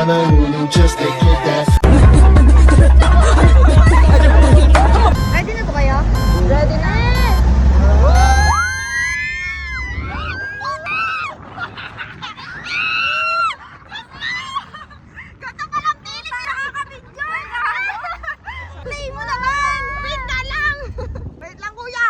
nananulog just to get that. Ready na po kayo? Ready na! Ganda pa lang pilit! Nakakabidyon! Play mo naman! Wait na lang! Wait lang kuya!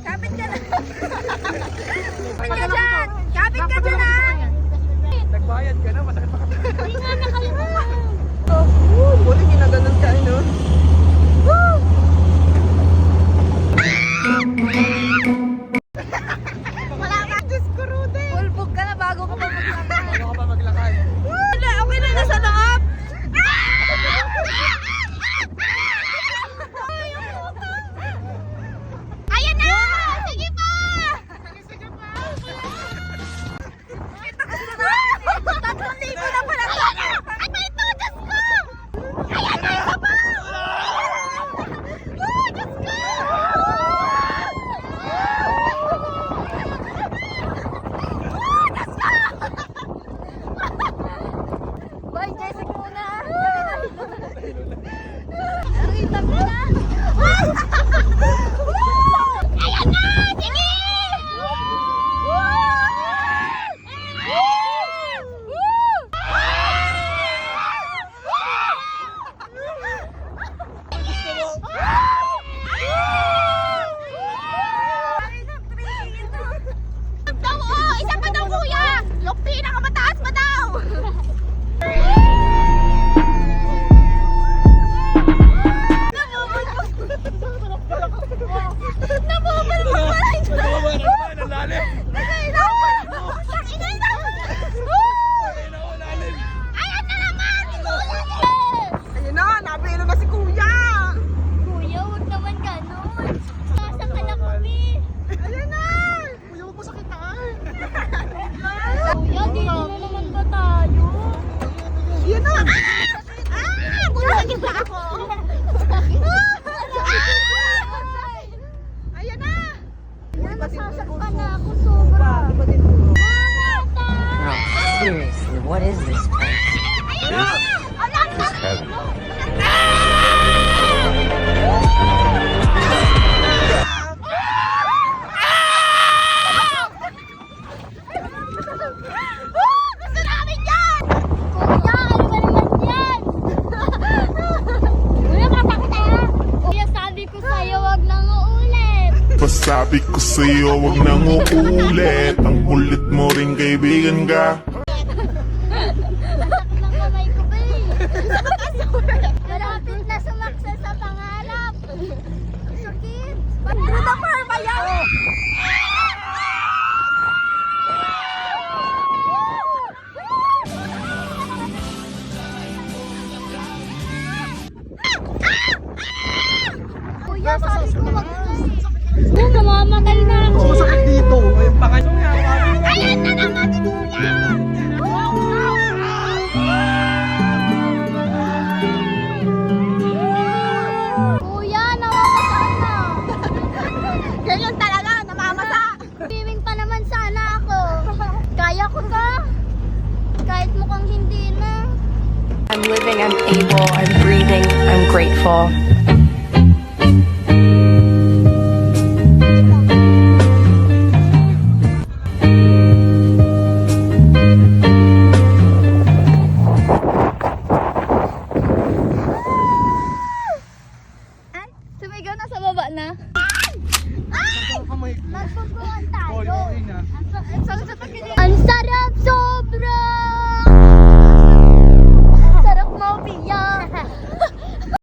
Kapit ka na! Kapit ka dyan! Kapit ka dyan ha! Nagbayad ka na, masakit pa ka. Hindi nga nakalimutan! Buti ginaganon ka, no? Wala ka! Diyos ko, Rude! Pulpog ka na bago ka pa maglakad! Ano ka pa maglakad? Wala! Okay na nasa loob! Ayan na! Sige pa! Sige pa! 3,000 na pala sana! Ay, may tudas ko! Ayan na! Isa pa! Tudas ko! Bye, Jessica muna! Ang itak mo na! Ayan na! Sige! Isa pa daw kuya! Yung pinakamataas pa daw! Ang lalim! Ayan na naman! Ayun na, napilo na si Kuya! Kuya, huwag naman ganon. Nasaan ka na kami? Ayun na! Kuya, huwag mo sakitaan! Kuya, dito na naman ba tayo? Ayun na! Bulagin na ako! Ayun na! Nasasaktan na ako sobra. Mama! No, seriously, what is this place? Ayun na! Alam na! Gusto namin yan! Kuya, ano ba naman yan? Kuya, kapakita ya! Kuya, sabi ko sa'yo, wag nang uulit! Pasabi ko sa'yo, wag nang uulit. Ang kulit mo rin, kaibigan ka. Sakit ng kamay ko ba eh. Malapit na sumaksa sa pangarap. Sakit. Through the fire ba yan? Kuya, sabi ko wag na eh. Namamatay na ako. Masakit dito! Ayun pa kayo nga! Ayan na naman si Kuya! Kuya, namamataan na. Ganyan talaga, namamasa. Swimming pa naman sana ako. Kaya ko ka? Kahit mukhang hindi na. I'm living, I'm able, I'm breathing, I'm grateful. Ay, sumigaw na sa baba na. Kamay. Magpagpuan tayo. Okay na. Ang sarap sobra!